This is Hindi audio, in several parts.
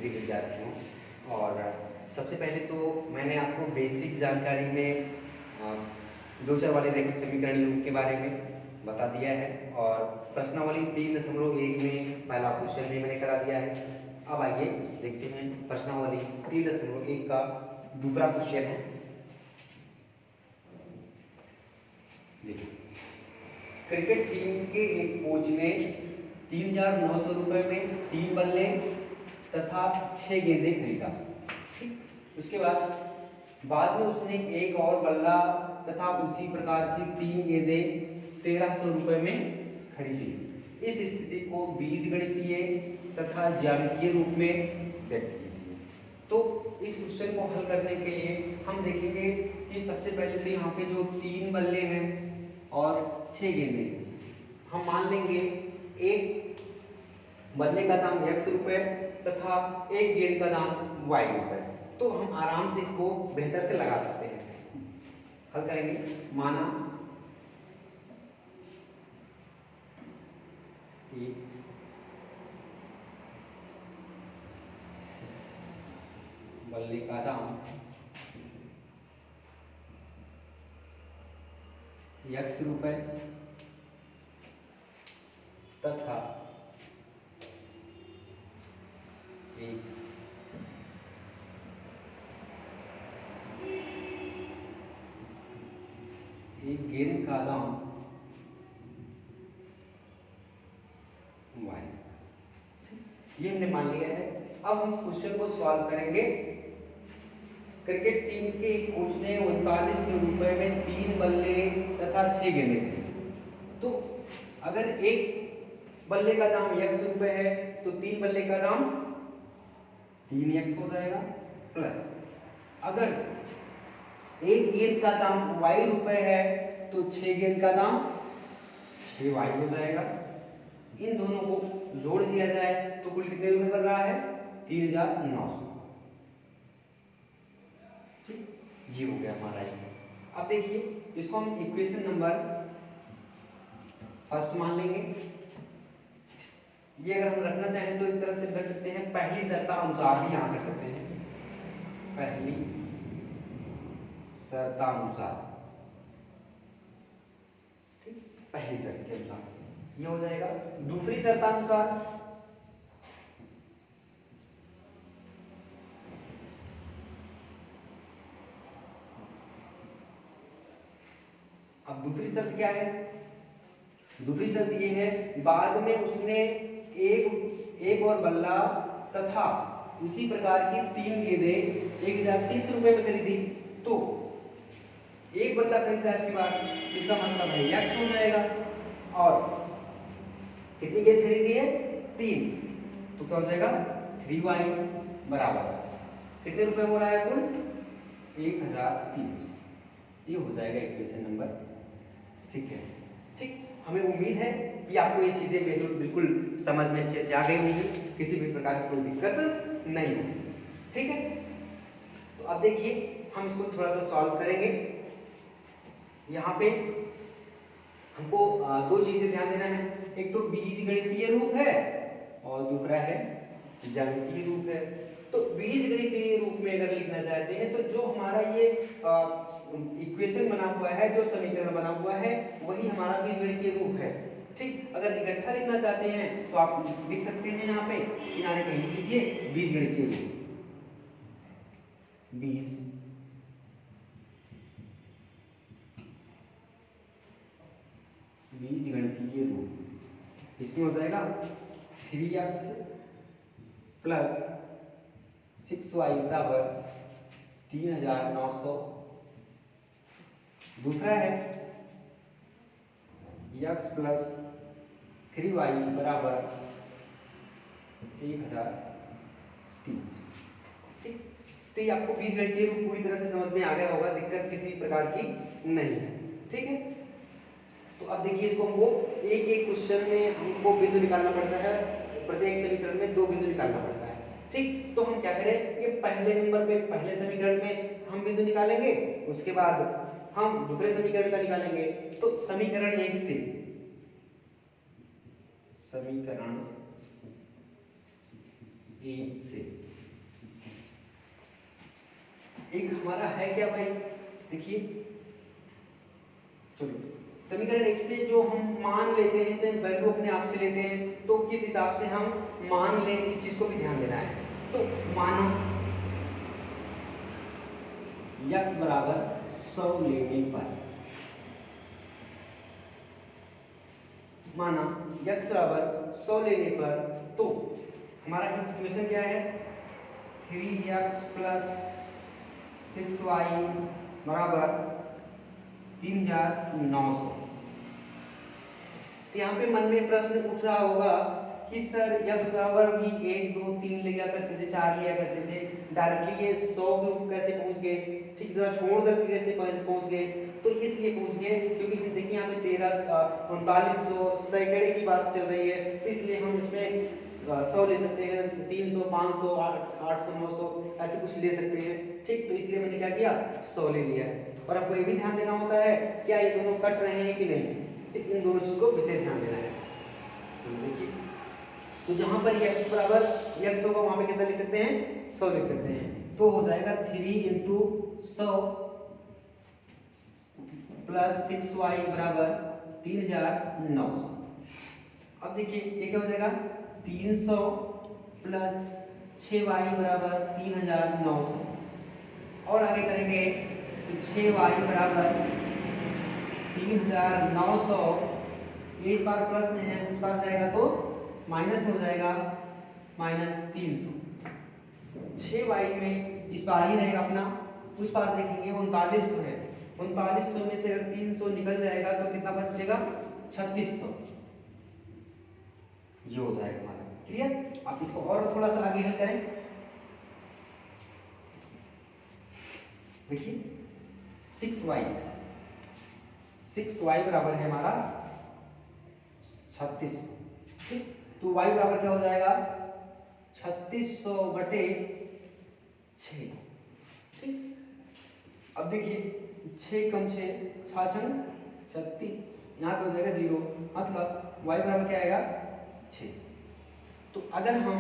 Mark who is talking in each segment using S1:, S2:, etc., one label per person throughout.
S1: एग्जिट विद्यार्थियों। और सबसे पहले तो मैंने आपको बेसिक जानकारी में दो चर वाले रैखिक समीकरण योग के बारे में बता दिया है और प्रश्नावली 3.1 में पहला क्वेश्चन भी मैंने करा दिया है। अब आइए देखते हैं प्रश्नावली 3.1 का दूसरा क्वेश्चन है। देखिए, क्रिकेट टीम के एक कोच ने 3,900 रुपये में 3 बल्ले तथा 6 गेंदें खरीदा। ठीक, उसके बाद में उसने एक और बल्ला तथा उसी प्रकार की 3 गेंदें 1,300 रुपये में खरीदी। इस स्थिति को बीजगणितीय तथा ज्यामितीय रूप में व्यक्त कीजिए। तो इस क्वेश्चन को हल करने के लिए हम देखेंगे कि सबसे पहले तो यहाँ पे जो 3 बल्ले हैं और 6 गेंदें, हम मान लेंगे एक बल्ले का दाम x रुपए तथा एक गेंद का दाम y रुपए। तो हम आराम से इसको बेहतर से लगा सकते हैं। हल करेंगे। माना बल्ले का दाम x रुपए तथा एक गेंद का दाम y। ये हमने मान लिया है। अब हम क्वेश्चन को सॉल्व करेंगे। क्रिकेट टीम के कोच ने 3900 रुपए में 3 बल्ले तथा 6 गेंदें खरीदी। तो अगर एक बल्ले का दाम x रुपए है तो 3 बल्ले का दाम 3x हो जाएगा, प्लस अगर एक गेंद का दाम y रुपए है तो 6 गेंद का दाम 6y हो जाएगा। इन दोनों को जोड़ दिया जाए तो कुल कितने रुपए बन रहा है? 3,900। ठीक, ये हो गया हमारा ये। अब देखिए, इसको हम इक्वेशन नंबर फर्स्ट मान लेंगे। ये अगर हम रखना चाहें तो एक तरह से रख सकते हैं, पहली शर्तानुसार भी यहां कर सकते हैं। पहली शर्तानुसार, ठीक, पहली शर्त के अनुसार ये हो जाएगा। दूसरी शर्तानुसार अब दूसरी शर्त क्या है? दूसरी शर्त ये है, बाद में उसने एक और बल्ला तथा उसी प्रकार की 3 गेंदें 1,300 रुपए में खरीदी। तो एक बल्ला खरीदा के बाद इसका मतलब है x हो जाएगा और कितनी गेंद खरीदी है? 3। तो क्या हो जाएगा? 3y बराबर कितने रुपए हो रहा है कुल? 1,300। ये हो जाएगा इक्वेशन नंबर 6। ठीक, हमें उम्मीद है कि आपको ये चीजें बिल्कुल समझ में अच्छे से आ गई होंगी, किसी भी प्रकार की कोई दिक्कत नहीं होगी। ठीक है, तो अब देखिए हम इसको थोड़ा सा सॉल्व करेंगे। यहाँ पे हमको दो चीजें ध्यान देना है। एक तो बीजगणितीय रूप है और दूसरा है ज्यामितीय रूप है। तो बीजगणितीय रूप में अगर लिखना चाहते हैं तो जो हमारा ये इक्वेशन बना हुआ है, जो समीकरण बना हुआ है, वही हमारा बीजगणितीय रूप है। ठीक, अगर इकट्ठा लिखना चाहते हैं तो आप लिख सकते हैं, यहाँ पे किनारे कहीं लिख लीजिए बीजगणितीय रूप। बीजगणितीय रूप इसमें हो जाएगा 3x प्लस 6y बराबर 3,900। दूसरा है x प्लस 3y बराबर 1,300। ठीक, तो ये आपको बीजगणितीय रूप पूरी तरह से समझ में आ गया होगा, दिक्कत किसी प्रकार की नहीं है। ठीक है, तो अब देखिए इसको हमको एक एक क्वेश्चन में हमको बिंदु निकालना पड़ता है। प्रत्येक समीकरण में 2 बिंदु निकालना पड़ता है। ठीक, तो हम क्या करें कि पहले नंबर पे पहले समीकरण में हम बिंदु निकालेंगे, उसके बाद हम दूसरे समीकरण का निकालेंगे। तो समीकरण 1 से समीकरण 1 से एक हमारा है क्या भाई, देखिए चलो समीकरण एक से जो हम मान लेते हैं, इसे वैल्यू अपने आप से लेते हैं, तो किस हिसाब से हम मान लें इस चीज को भी ध्यान देना है। तो मानो x बराबर 100 लेने पर, माना x बराबर 100 लेने पर, तो हमारा इक्वेशन क्या है, 3x प्लस 6y बराबर 3900। तो यहाँ पे मन में प्रश्न उठ रहा होगा कि सर x बराबर भी 1 2 3 लिया करते थे, 4 लिया करते थे, डायरेक्टली ये 100 के ऊपर कैसे पहुंच गए, ठीक तरह छोड़ करके कैसे पहुंच गए। तो इसलिए पहुंच गए क्योंकि हम देखिए यहाँ पे 3900 सैकड़े की बात चल रही है, इसलिए हम इसमें 100 ले सकते हैं, 300 500 800 900 ऐसे कुछ ले सकते हैं, ठीक। तो इसलिए मैंने क्या किया, 100 ले लिया है। और आपको ये भी ध्यान देना होता है क्या ये दोनों कट रहे हैं कि नहीं, ठीक, इन दोनों चीज को विशेष ध्यान देना है। तो देखिए, तो जहां पर x बराबर x होगा वहां पे कितना लिख सकते हैं, 100 लिख सकते हैं। तो हो जाएगा 3 × 100 प्लस 6y बराबर 3900। अब देखिए ये क्या हो जाएगा, 300 प्लस 6y बराबर 3900, और आगे करेंगे तो 6y बराबर 3900, ये इस बार प्लस में है, उस बार जाएगा तो माइनस हो जाएगा, -300। 6y में इस बार ही रहेगा अपना, उस बार देखेंगे 3900 है, 3900 में से अगर 300 निकल जाएगा तो कितना बचेगा, 3600। ये हो जाएगा हमारा, क्लियर। आप इसको और थोड़ा सा आगे हल करें, देखिए 6y बराबर है हमारा 3600, ठीक। तो y बराबर क्या हो जाएगा, 3600 बटे 6, ठीक। अब देखिए 6 कम 6 6 36, यहाँ पे हो जाएगा 0, मतलब y बराबर क्या आएगा, 6। तो अगर हम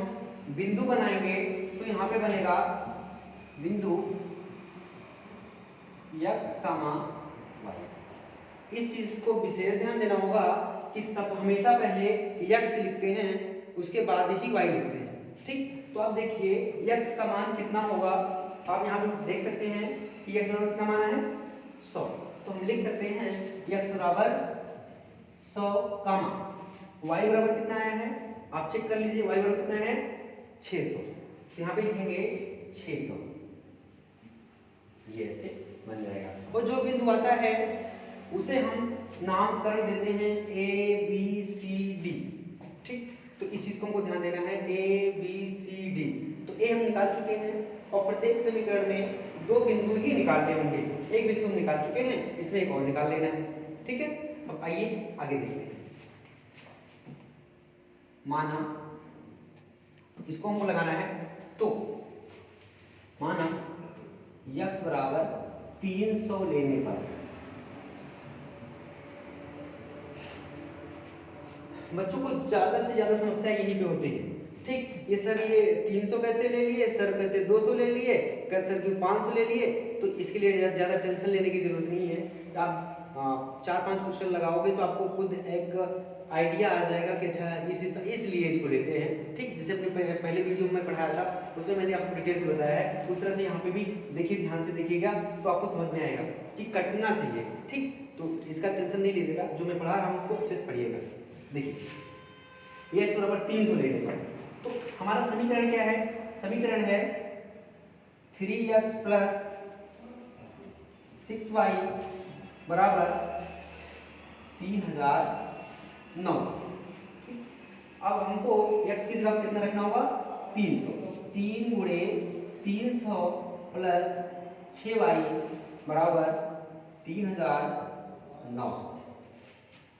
S1: बिंदु बनाएंगे तो यहाँ पे बनेगा बिंदु x, y। इस चीज को विशेष ध्यान देना होगा कि सब हमेशा पहले x लिखते हैं, उसके बाद ही y लिखते हैं, ठीक। तो आप देखिए x का मान कितना होगा, आप यहाँ पे देख सकते हैं कि x बराबर कितना माना है, 100। तो हम लिख सकते हैं x बराबर 100, y बराबर कितना आया है, आप चेक कर लीजिए, y बराबर कितना है, 600। तो यहाँ पे लिखेंगे 600, ये ऐसे बन जाएगा। और जो बिंदु आता है उसे हम नामकरण देते हैं A B C D, ठीक। तो इस चीज को हमको ध्यान देना है, A B C D। तो A हम निकाल चुके हैं, और प्रत्येक समीकरण में 2 बिंदु ही निकालने होंगे, एक बिंदु हम निकाल चुके हैं, इसमें एक और निकाल लेना है, ठीक है। अब आइए आगे देखते हैं। माना इसको हमको लगाना है, तो माना x बराबर 300 लेने पर, बच्चों को ज्यादा से ज्यादा समस्या यही पे होती है, ठीक। ये सर ये 300 कैसे ले लिए, सर कैसे 200 ले लिए, कैसे सर क्यों 500 ले लिए। तो इसके लिए ज्यादा टेंशन लेने की जरूरत नहीं है। आप 4-5 क्वेश्चन लगाओगे तो आपको खुद एक आइडिया आ जाएगा कि अच्छा इसलिए इसको लेते हैं, ठीक। जैसे अपने पहले वीडियो में पढ़ाया था उसमें मैंने आपको डिटेल्स बताया है, उस तरह से यहाँ पे भी देखिए, ध्यान से देखिएगा तो आपको समझ में आएगा कि कटना चाहिए, ठीक। तो इसका टेंशन नहीं लीजिएगा, जो मैं पढ़ा रहा हूँ उसको अच्छे से पढ़िएगा। देखिए ये x बराबर 300 लेने पर, तो हमारा समीकरण क्या है, समीकरण है 3x प्लस 6y बराबर 3900। अब हमको x की जगह कितना रखना होगा, 3 गुणे 300 प्लस 6y बराबर 3900।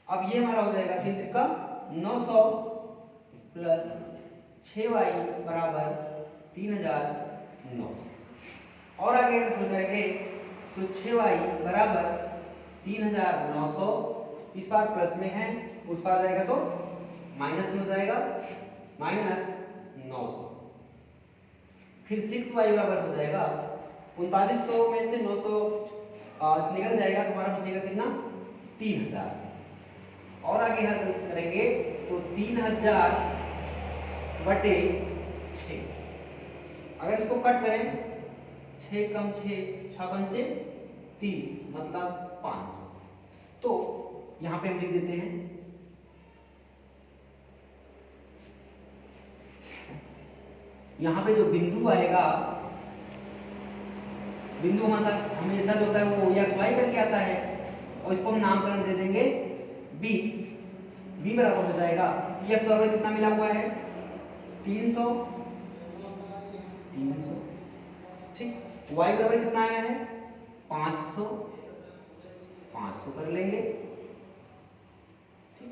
S1: अब ये हमारा हो जाएगा 3 का 900 प्लस 6y बराबर 3900। और आगे हम करेंगे तो 6y बराबर 3900, इस बार प्लस में है, उस बार जाएगा तो माइनस में हो जाएगा, -900। फिर 6y बराबर हो जाएगा 3900 में से 900 निकल जाएगा, तुम्हारा बचेगा कितना? 3000। और आगे हल करेंगे तो 3000 बटे 6। अगर इसको कट करें 6 कम 6 6 पंचे 30 मतलब 500। तो यहां पे हम लिख देते हैं यहां पे जो बिंदु आएगा, बिंदु मतलब हमेशा जो होता है वो एक्स वाई करके आता है, और इसको हम नामकरण दे देंगे बी। बी बराबर हो जाएगा एक्स और वाई कितना मिला हुआ है? 300 300, ठीक। वाई बराबर कितना आया है? 500 500 कर लेंगे, ठीक।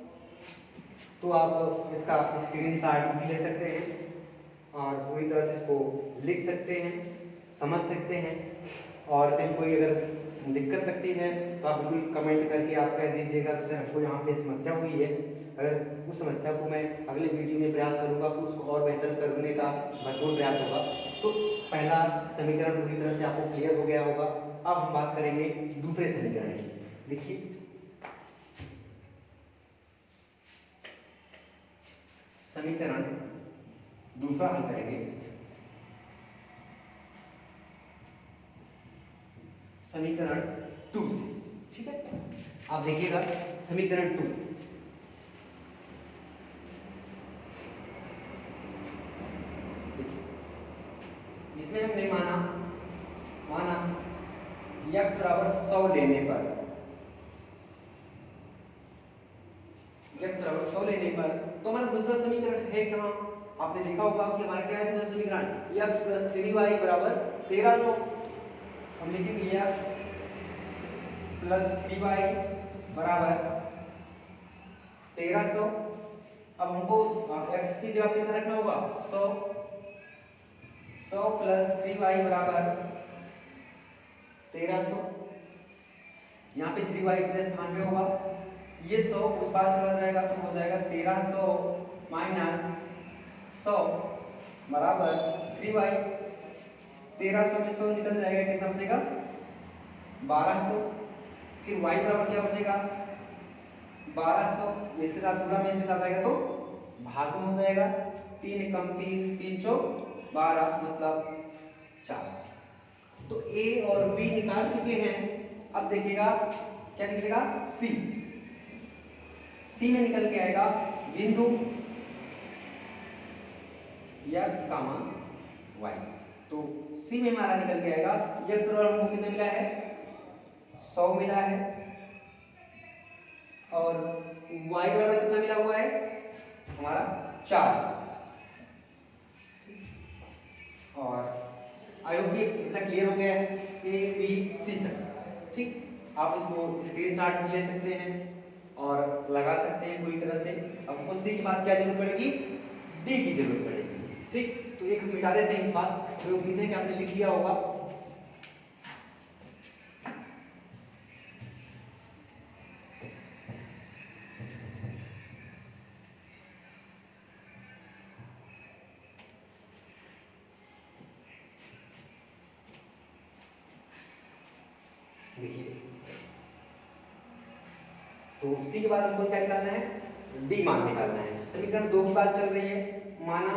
S1: तो आप इसका स्क्रीनशॉट भी ले सकते हैं और पूरी तरह से इसको लिख सकते हैं, समझ सकते हैं। और कहीं कोई अगर दिक्कत लगती है तो आप बिल्कुल कमेंट करके आप कह दीजिएगा कि सर हमको यहाँ पे समस्या हुई है। अगर उस समस्या को मैं अगले वीडियो में प्रयास करूँगा कि उसको और बेहतर करने का भरपूर प्रयास होगा। तो पहला समीकरण पूरी तरह से आपको क्लियर हो गया होगा। अब हम बात करेंगे दूसरे समीकरण की। देखिए समीकरण दूसरा हल करेंगे। समीकरण 2 से, ठीक है। आप देखिएगा समीकरण 2, इसमें हमने माना x बराबर 100 लेने पर, x बराबर 100 लेने पर, तो हमारा दूसरा समीकरण है कहाँ? आपने देखा होगा कि हमारा क्या है दूसरा समीकरण? x प्लस 3y बराबर 1300। हम लिखेंगे x प्लस 3y बराबर 1300। अब हमको x की जगह कितना रखना होगा? 100 प्लस 3y बराबर 1300। यहाँ पे 3y अपने स्थान पे होगा, ये 100 उस पार चला जाएगा तो हो जाएगा 1300 माइनस 100 बराबर 3y। 1300 में 100 निकल जाएगा, कितना बचेगा? 1200। फिर y बराबर क्या बचेगा? 1200, इसके साथ गुणा में इसके साथ आएगा तो भाग में हो जाएगा। 3 कम 3 3 चौक 12 मतलब 400। तो a और b निकाल चुके हैं। अब देखिएगा क्या निकलेगा? c में निकल के आएगा बिंदु x, y। तो c में हमारा निकल के आएगा x बराबर हमको कितना मिला है? 100 मिला है, और y बराबर कितना मिला हुआ है हमारा? 400। और आई होप कि इतना क्लियर हो गया है ए बी सी तक, ठीक। आप इसको स्क्रीनशॉट भी ले सकते हैं और लगा सकते हैं पूरी तरह से। अब हमको सी के बाद क्या जरूरत पड़ेगी? डी की जरूरत पड़ेगी, ठीक। तो एक हम मिटा देते हैं इस बात, तो उम्मीद है कि आपने लिख लिया होगा। देखिए तो सी के बाद हमको क्या निकालना है? डी मान निकालना है। समीकरण 2 की बात चल रही है, माना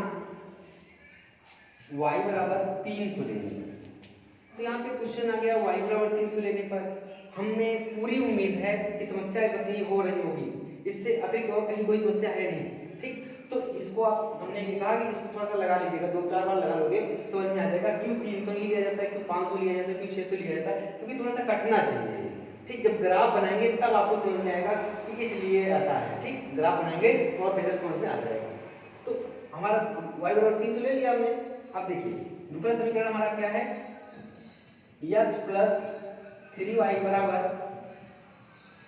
S1: y बराबर 300 लेने पर। तो यहाँ पे क्वेश्चन आ गया y बराबर 300 लेने पर। हमने पूरी उम्मीद है कि समस्या बस यही हो रही होगी, इससे अतिरिक्त और कहीं कोई समस्या है नहीं, ठीक। तो इसको आप हमने ये कहा कि इसको थोड़ा सा लगा लीजिएगा, 2-4 बार लगा लोगे समझ में आ जाएगा क्यों 300 ही लिया जाता है, क्यों 500 लिया जाता है, क्यों 600 लिया जाता है, क्योंकि थोड़ा सा कटना चाहिए, ठीक। जब ग्राफ बनाएंगे तब आपको समझ में आएगा कि इसलिए ऐसा है, ठीक। ग्राफ बनाएंगे तो और बेहतर समझ में आ जाएगा। तो हमारा y बराबर 300 ले लिया हमने। अब देखिए दूसरा समीकरण हमारा क्या है? x प्लस 3y बराबर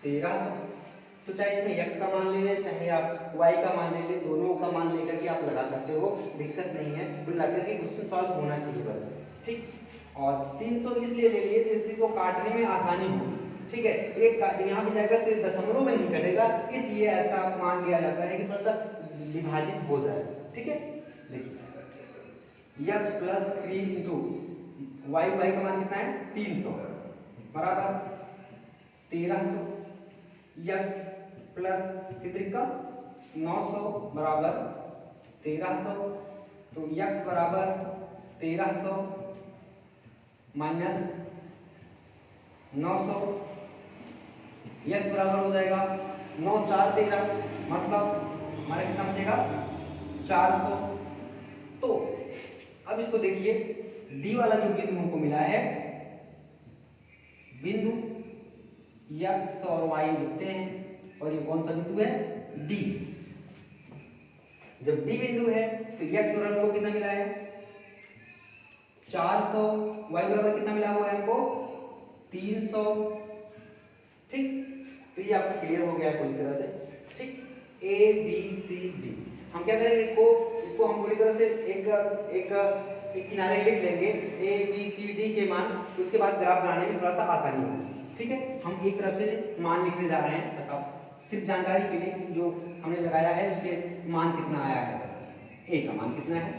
S1: 1300। तो चाहे इसमें x का मान ले लें, चाहे आप y का मान ले लें, दोनों का मान लेकर के आप लगा सकते हो, दिक्कत नहीं है। कुल मिलाकर के क्वेश्चन सॉल्व होना चाहिए बस, ठीक। और 300 इसलिए ले लिए जिससे को काटने में आसानी हो, ठीक है। एक यहाँ पे जाएगा तो दशमलव में नहीं कटेगा, इसलिए ऐसा मान लिया जाता है कि थोड़ा सा विभाजित हो जाए, ठीक है। देखिए x प्लस 3 इंटू वाई का मान कितना है 300 बराबर 1300 यक्स प्लस कितने का 900 बराबर 1300। तो यक्स बराबर 1300 माइनस 900, यक्स बराबर हो जाएगा 9 4 13, मतलब हमारा कितना बचेगा 400। तो अब इसको देखिए, डी वाला जो बिंदु हमको मिला है, बिंदु x और y लिखते हैं, और ये कौन सा बिंदु है D। जब D बिंदु है तो x बराबर हमको कितना मिला है 400, y बराबर कितना मिला हुआ है हमको 300। ठीक, तो ये आपका क्लियर हो गया है पूरी तरह से। ठीक, A B C D हम क्या करेंगे, इसको हम पूरी तरह से एक किनारे लिख लेंगे A B C D के मान, उसके बाद ग्राफ बनाने में थोड़ा सा आसानी होगी। ठीक है, हम एक तरफ से मान लिखने जा रहे हैं, बस आप सिर्फ जानकारी के लिए जो हमने लगाया है उसके मान कितना आया है। A का मान कितना है,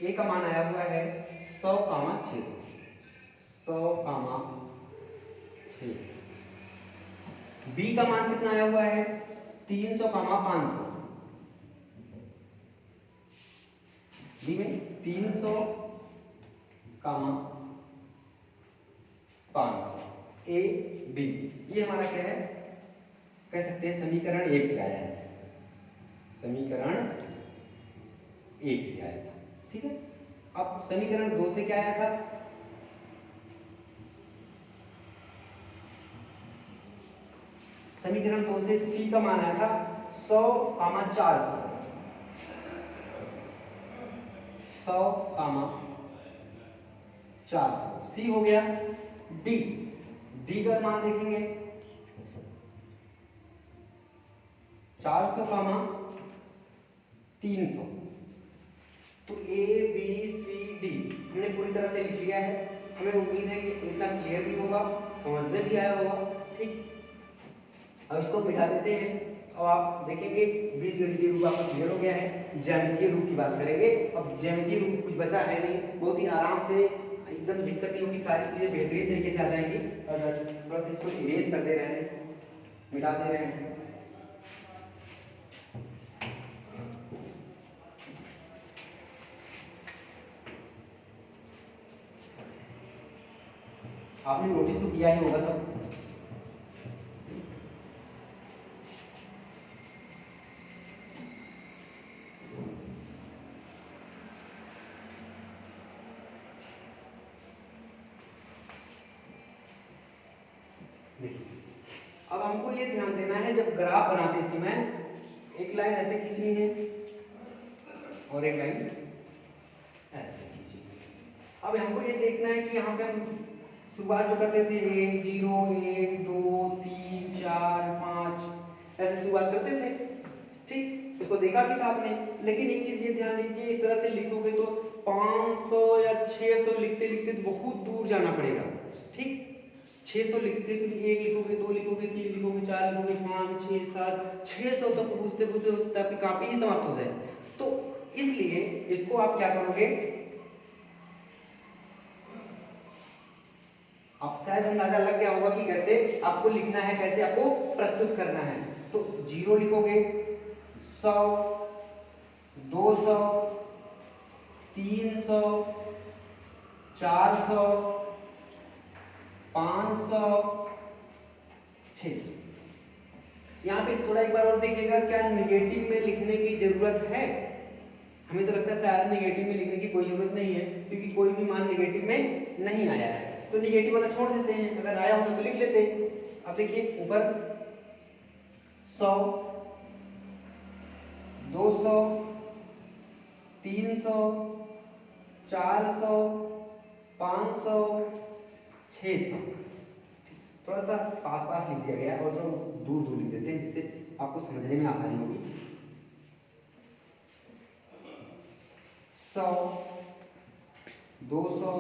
S1: A का मान आया हुआ है 100, 600, 100, 600। B का मान कितना आया हुआ है 300, 500। B में 300, 500 A B, ये हमारा क्या है, कह सकते हैं समीकरण 1 से आया है, समीकरण 1 से आया था। ठीक है, अब समीकरण 2 से क्या आया था, समीकरण 2 से C का मान आया था 100, 400, 100, 400 C हो गया। D का मान देखेंगे 400, 300। तो A B C D हमने पूरी तरह से लिख लिया है। हमें उम्मीद है कि इतना क्लियर भी होगा, समझ में भी आया होगा। ठीक, अब इसको मिटा देते हैं। अब आप देखेंगे बीजगणितीय रूप आपका क्लियर हो गया है। ज्यामितीय रूप की बात करेंगे। अब ज्यामितीय रूप कुछ बचा है नहीं, बहुत ही आराम से, एकदम दिक्कत नहीं होगी, सारी चीजें बेहतरीन तरीके से आ जाएंगी। और बस थोड़ा सा इसको इरेज कर दे रहे हैं, मिटा दे रहे हैं। आपने नोटिस तो किया ही होगा सब। अब हमको ये ध्यान देना है, जब ग्राफ बनाते समय एक लाइन ऐसे खींचनी है और एक लाइन ऐसे खींचनी है। अब हमको ये देखना है कि यहाँ पे हम शुरुआत जो करते थे 1 0 1 2 3 4 5 ऐसे शुरुआत करते थे। ठीक, इसको देखा भी था आपने। लेकिन एक चीज ये ध्यान दीजिए, इस तरह से लिखोगे तो 500 या 600 लिखते लिखते बहुत दूर जाना पड़ेगा। ठीक, 600 लिखते एक लिखोगे, 2 लिखोगे, 3 लिखोगे, 4 लिखोगे, 5 6 7 600 तक पूछते पूछते हो सकता है आपकी कॉपी ही समाप्त हो जाए। तो इसलिए इसको आप क्या करोगे, आप शायद अंदाजा लग गया होगा कि कैसे आपको लिखना है, कैसे आपको प्रस्तुत करना है। तो 0 लिखोगे, 100 200 300 400 500 600। यहाँ पे थोड़ा एक बार और देखिएगा, क्या निगेटिव में लिखने की जरूरत है? हमें तो लगता है शायद निगेटिव में लिखने की कोई जरूरत नहीं है, क्योंकि कोई भी मान निगेटिव में नहीं आया है। तो निगेटिव वाला छोड़ देते हैं, अगर आया होता तो लिख लेते हैं। अब देखिए ऊपर 100 200 300 400 500 600। थोड़ा सा पास पास लिख दिया गया और थोड़ा दूर दूर लिख देते हैं, जिससे आपको समझने में आसानी होगी। 100 200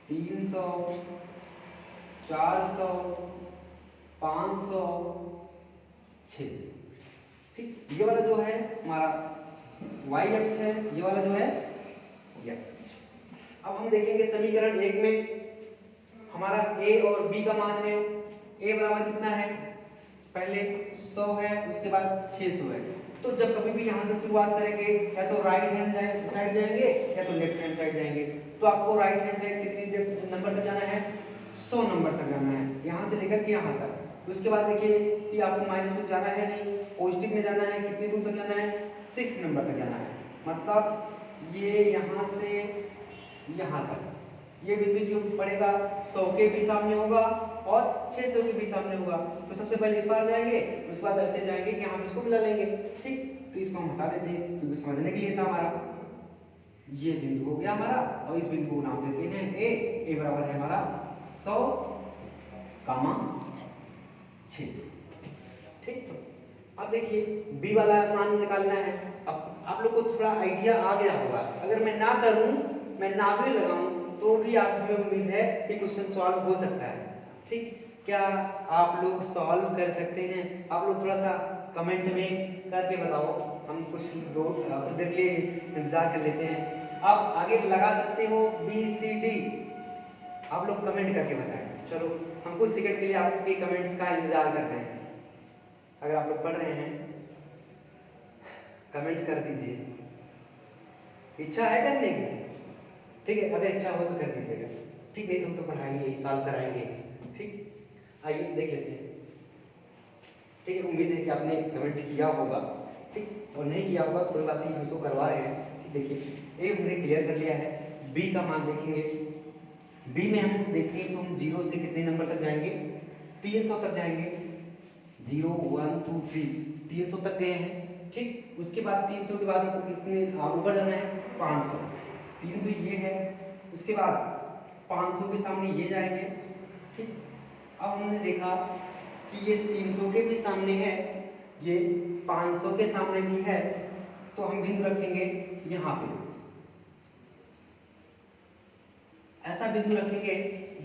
S1: 300 400 500 600। ठीक, ये वाला जो है हमारा y अक्ष है, ये वाला जो है अब हम देखेंगे समीकरण 1 में हमारा a और b का मान है। a बराबर कितना है, पहले 100 है, उसके बाद 600 है। तो जब कभी भी यहाँ से शुरुआत करेंगे या तो राइट हैंड साइड जाएंगे या तो लेफ्ट हैंड साइड जाएंगे। तो आपको राइट हैंड साइड कितनी नंबर तक जाना है, 100 नंबर तक जाना है, यहाँ से लेकर के यहाँ तक। उसके बाद देखिए कि आपको माइनस में जाना है नहीं, पॉजिटिव में जाना है। कितनी दूर तक जाना है, 6 नंबर तक जाना है। मतलब ये यहाँ से यहाँ तक ये बिंदु जो पड़ेगा 100 के भी सामने होगा और 600 के भी सामने होगा। तो सबसे पहले इस पार जाएंगे, उसके बाद ऐसे जाएंगे कि हम इसको मिला लेंगे। ठीक, तो इसको हम हटा देते हैं क्योंकि समझने के लिए था हमारा। ये बिंदु हो गया हमारा और इस बिंदु को नाम देते हैं ए बराबर है हमारा 100, 6। ठीक, अब देखिए बी वाला मान निकालना है। अब आप लोग को थोड़ा आइडिया आ गया होगा। अगर मैं ना करूं, मैं ना भी लगाऊं तो भी आप हमें उम्मीद है कि क्वेश्चन सॉल्व हो सकता है। ठीक, क्या आप लोग सॉल्व कर सकते हैं? आप लोग थोड़ा सा कमेंट में करके बताओ, हम कुछ दो देर के लिए इंतजार कर लेते हैं। आप आगे लगा सकते हो बी सी डी, आप लोग कमेंट करके बताएं। चलो हम कुछ सेकंड के लिए आपके कमेंट्स का इंतजार कर रहे हैं। अगर आप लोग पढ़ रहे हैं कमेंट कर दीजिए, इच्छा है करने की, ठीक है? अगर इच्छा हो तो कर दीजिएगा, ठीक? नहीं तो हम तो पढ़ाएंगे, सॉल्व कराएंगे। ठीक, आइए देख लेते हैं। ठीक है, उम्मीद है कि आपने कमेंट किया होगा। ठीक, और नहीं किया होगा कोई बात नहीं, हम इसको करवा रहे हैं। देखिए ए हमने क्लियर कर लिया है। बी का मान देखेंगे। बी में हम देखें तो हम 0 से कितने नंबर तक जाएंगे, 300 तक जाएंगे। 0 1 2 3 300 तक गए हैं। ठीक, उसके बाद 300 के बाद हमको कितने ऊपर जाना है, 500। 300 ये है, उसके बाद 500 के सामने ये जाएंगे। ठीक, अब हमने देखा कि ये 300 के भी सामने है, ये 500 के सामने भी है, तो हम बिंदु रखेंगे यहाँ पे। ऐसा बिंदु रखेंगे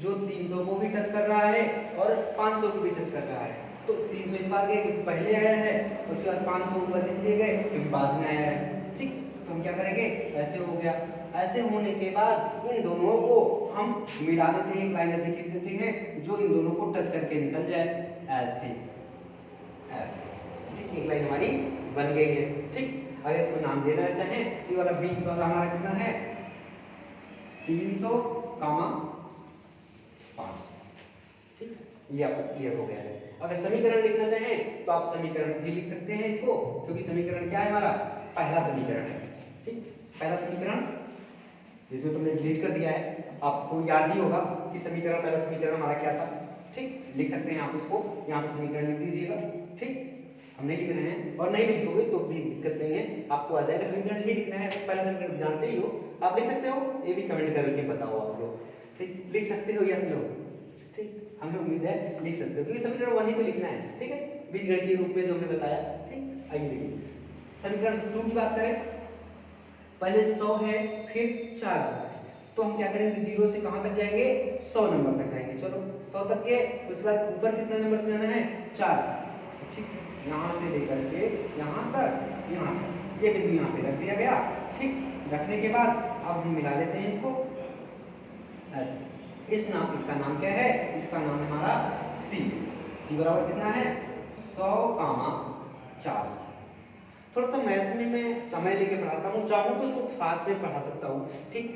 S1: जो 300 को भी टच कर रहा है और 500 को भी टच कर रहा है। तो 300 इस बार गए क्योंकि पहले आया है, उसके बाद 500 ऊपर इसलिए गए क्योंकि बाद में आया है। ठीक, तो हम क्या करेंगे, ऐसे हो गया। ऐसे होने के बाद इन दोनों को हम मिला देते हैं, एक लाइन ऐसे खींच देते हैं जो इन दोनों को टच करके निकल जाए, ऐसे ऐसे। ठीक, एक लाइन हमारी बन गई है। ठीक, अगर इसको नाम देना चाहें तो वाला बी वाला हमारा कितना है, 300, 500। ठीक, ये आपका क्लियर हो गया है। अगर समीकरण लिखना चाहें तो आप समीकरण भी लिख सकते हैं इसको, क्योंकि समीकरण क्या है हमारा, पहला समीकरण है। ठीक, पहला समीकरण जिसमें तुमने डिलीट कर दिया है, आपको याद ही होगा कि समीकरण पहला समीकरण हमारा क्या था। ठीक, लिख सकते हैं आप उसको, यहाँ पे समीकरण लिख दीजिएगा। ठीक, हम नहीं लिख रहे हैं और नहीं भी लिखोगे तो भी दिक्कत नहीं है, आपको आ जाएगा। समीकरण नहीं लिखना है, पहला समीकरण जानते ही हो, आप लिख सकते हो। ये भी कमेंट करके बताओ आप लोग। ठीक, लिख सकते हो, यस नो? ठीक, हमें उम्मीद है लिख सकते हो, क्योंकि समीकरण 1 ही तो लिखना है। ठीक है, बीजगणितीय रूप में जो हमने बताया। ठीक, आइए देखिए समीकरण 2 की बात करें। पहले 100 है, फिर 400 है, तो हम क्या करेंगे, 0 से कहां तक जाएंगे, 100 नंबर तक जाएंगे। चलो 100 तक गए, उसके बाद ऊपर कितने नंबर तक जाना है, 400। ठीक, यहाँ से लेकर के यहाँ तक, ये बिंदु यहाँ पे रख दिया गया। ठीक, रखने के बाद अब हम मिला लेते हैं इसको ऐसे। इसका नाम क्या है, इसका नाम हमारा सी बराबर कितना है, 100, 400। थोड़ा सा मैथ में मैं समय लेके पढ़ाता हूँ, चाहूँ तो इसको फास्ट में पढ़ा सकता हूँ। ठीक,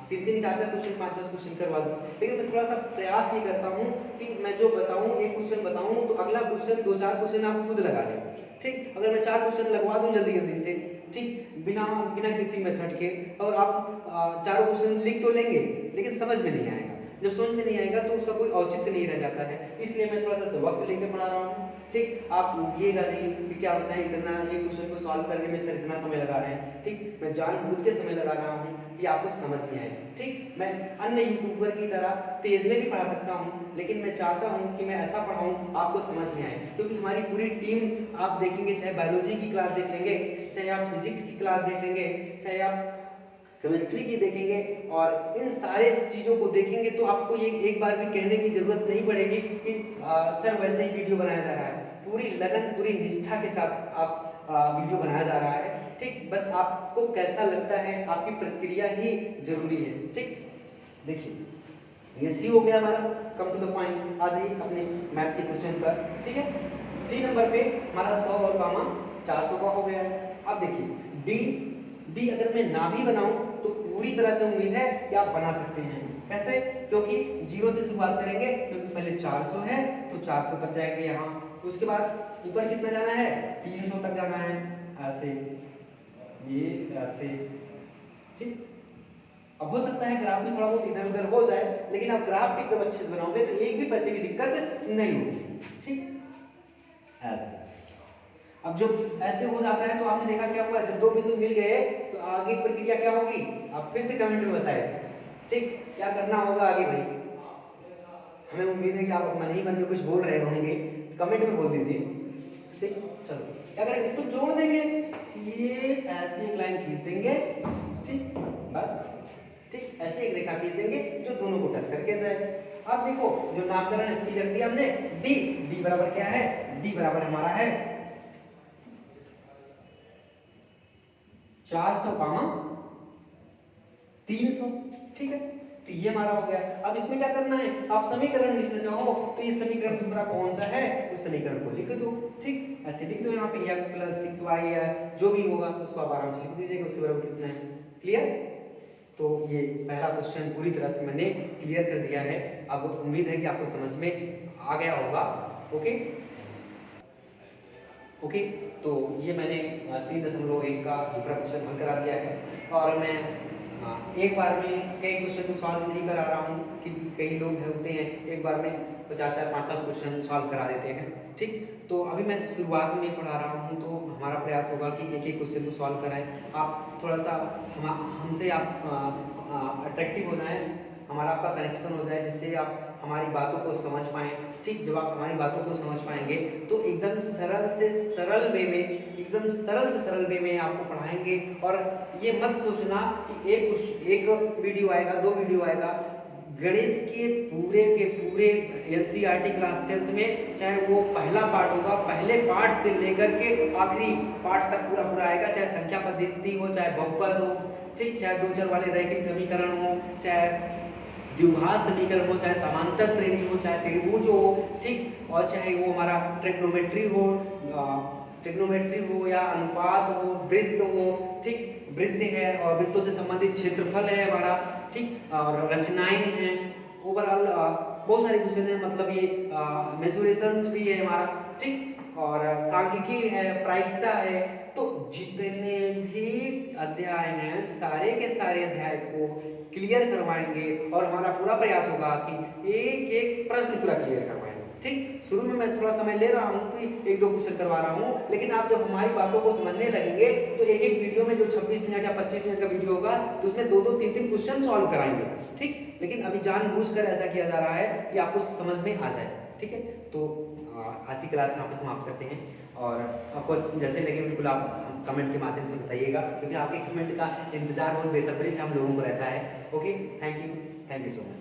S1: 3-3, 4-4 क्वेश्चन, 5-5 क्वेश्चन करवा दूँ, लेकिन मैं थोड़ा सा प्रयास ये करता हूँ कि मैं जो बताऊँ, एक क्वेश्चन बताऊँ तो अगला क्वेश्चन 2-4 क्वेश्चन आप खुद लगा लें। ठीक, अगर मैं 4 क्वेश्चन लगवा दूँ जल्दी से, ठीक, बिना किसी मेथड के, और आप चारों क्वेश्चन लिख तो लेंगे लेकिन समझ में नहीं आएगा। जब समझ में नहीं आएगा तो उसका कोई औचित्य नहीं रह जाता है, इसलिए मैं थोड़ा सा वक्त लेकर पढ़ा रहा हूँ। ठीक, आप उगिएगा नहीं कि क्या होता है इतना ये क्वेश्चन को सॉल्व करने में सर इतना समय लगा रहे हैं। ठीक, मैं जानबूझ के समय लगा रहा हूँ कि आपको समझ में आए। ठीक, मैं अन्य यूट्यूबर की तरह तेज में भी पढ़ा सकता हूँ, लेकिन मैं चाहता हूँ कि मैं ऐसा पढ़ाऊँ आपको समझ में आए, क्योंकि हमारी पूरी टीम आप देखेंगे, चाहे बायोलॉजी की क्लास देख लेंगे, चाहे आप फिजिक्स की क्लास देख लेंगे, चाहे आप केमिस्ट्री की देखेंगे, और इन सारे चीज़ों को देखेंगे तो आपको ये एक बार भी कहने की जरूरत नहीं पड़ेगी कि सर वैसे ही वीडियो बनाया जा रहा है। पूरी लगन, पूरी निष्ठा के साथ आप वीडियो बनाया जा रहा है। ठीक, बस आपको कैसा लगता है, आपकी प्रतिक्रिया ही जरूरी है। ठीक, देखिए ये सी हो गया हमारा, कम टू द पॉइंट। आ जाइए अपने मैथ के क्वेश्चन पर। ठीक है, सी नंबर पे हमारा 100 और कामा 400 का हो गया है। अब देखिए डी अगर मैं ना भी बनाऊं तो पूरी तरह से उम्मीद है कि आप बना सकते हैं। कैसे? क्योंकि 0 से शुरुआत करेंगे, क्योंकि पहले 400 है तो 400 तक जाएंगे यहाँ, उसके बाद ऊपर कितना जाना है, 300 तक जाना है, ऐसे ये ऐसे। ठीक, अब हो सकता है ग्राफ में थोड़ा बहुत इधर उधर हो जाए, लेकिन आप ग्राफ भी एकदम अच्छे से बनाओगे तो एक भी पैसे की दिक्कत नहीं होगी। ठीक, ऐसे। अब जब ऐसे हो जाता है तो आपने देखा क्या हुआ, जब दो बिंदु मिल गए तो आगे प्रक्रिया क्या होगी, आप फिर से कमेंट में बताएं। ठीक, क्या करना होगा आगे भाई? हमें उम्मीद है कि आप मन ही मन में कुछ बोल रहे होंगे, कमेंट में बोल दीजिए। ठीक, चलो क्या करेंगे, इसको जोड़ देंगे, ये ऐसे एक लाइन खींच देंगे। ठीक, बस। ठीक, ऐसे एक रेखा खींच देंगे जो दोनों को टच करके जाए। अब देखो जो नामकरण सी रख दिया हमने, डी, डी बराबर क्या है, डी बराबर हमारा है 400 कामा 300। ठीक है, तो ये हमारा हो गया। अब इसमें क्या करना है, आप समीकरण लिखना चाहो तो ये समीकरण दूसरा कौन सा है उस समीकरण को लिख दो। ठीक, ऐसे लिख दो यहाँ पे, या प्लस 6y है जो भी होगा उसको आप आराम से लिख दीजिएगा, उसके बराबर कितना है। क्लियर? तो ये पहला क्वेश्चन पूरी तरह से मैंने क्लियर कर दिया है। अब उम्मीद है कि आपको समझ में आ गया होगा। ओके ओके, तो ये मैंने 3.1 का दूसरा क्वेश्चन हल करा दिया है, और मैं एक बार में कई क्वेश्चन को सॉल्व नहीं करा रहा हूँ कि कई लोग होते हैं एक बार में 4-5 क्वेश्चन सॉल्व करा देते हैं। ठीक, तो अभी मैं शुरुआत में पढ़ा रहा हूँ तो हमारा प्रयास होगा कि एक एक क्वेश्चन को सॉल्व कराएं। आप थोड़ा सा हमसे आप अट्रैक्टिव हो जाएं, हमारा आपका कनेक्शन हो जाए, जिससे आप हमारी बातों को समझ पाएं। ठीक, जब आप हमारी बातों को समझ पाएंगे तो एकदम सरल से सरल वे में, एकदम सरल से सरल वे में आपको पढ़ाएंगे। और ये मत सोचना कि एक वीडियो आएगा, 2 वीडियो आएगा, गणित के पूरे एनसीईआरटी क्लास 10th में, चाहे वो पहला पार्ट होगा, पहले पार्ट से लेकर के आखिरी पार्ट तक पूरा आएगा, चाहे संख्या पद्धति हो, चाहे बहुपद हो, ठीक, चाहे दो चर वाले रैखिक समीकरण हो, चाहे द्विघात समीकरण हो, चाहे समांतर श्रेणी हो, चाहे त्रिभुज हो, ठीक, और चाहे वो हमारा ट्रिग्नोमेट्री हो या अनुपात हो, वृत्त हो। ठीक, वृत्त है और वृत्तों से संबंधित क्षेत्रफल है हमारा। ठीक, और रचनाएं हैं, ओवरऑल बहुत सारे क्वेश्चन है, मतलब ये मेंसुरेशंस भी है हमारा। ठीक, और सांख्यिकी है, प्रायिकता है। तो जितने भी अध्याय हैं सारे के सारे अध्याय को क्लियर करवाएंगे, और हमारा पूरा प्रयास होगा कि एक एक प्रश्न पूरा क्लियर करवाएंगे। ठीक, शुरू में मैं थोड़ा समय ले रहा हूँ कि 1-2 क्वेश्चन करवा रहा हूँ, लेकिन आप जब हमारी बातों को समझने लगेंगे तो एक एक वीडियो में जो 26 मिनट या 25 मिनट का वीडियो होगा तो उसमें 2-2, 3-3 क्वेश्चन सॉल्व कराएंगे। ठीक, लेकिन अभी जानबूझकर ऐसा किया जा रहा है कि आपको समझ में आ जाए। ठीक है, तो आज की क्लास यहाँ पे समाप्त करते हैं, और आपको जैसे लगे बिल्कुल आप कमेंट के माध्यम से बताइएगा, क्योंकि आपके कमेंट का इंतजार बहुत बेसब्री से हम लोगों को रहता है। Okay, thank you so much.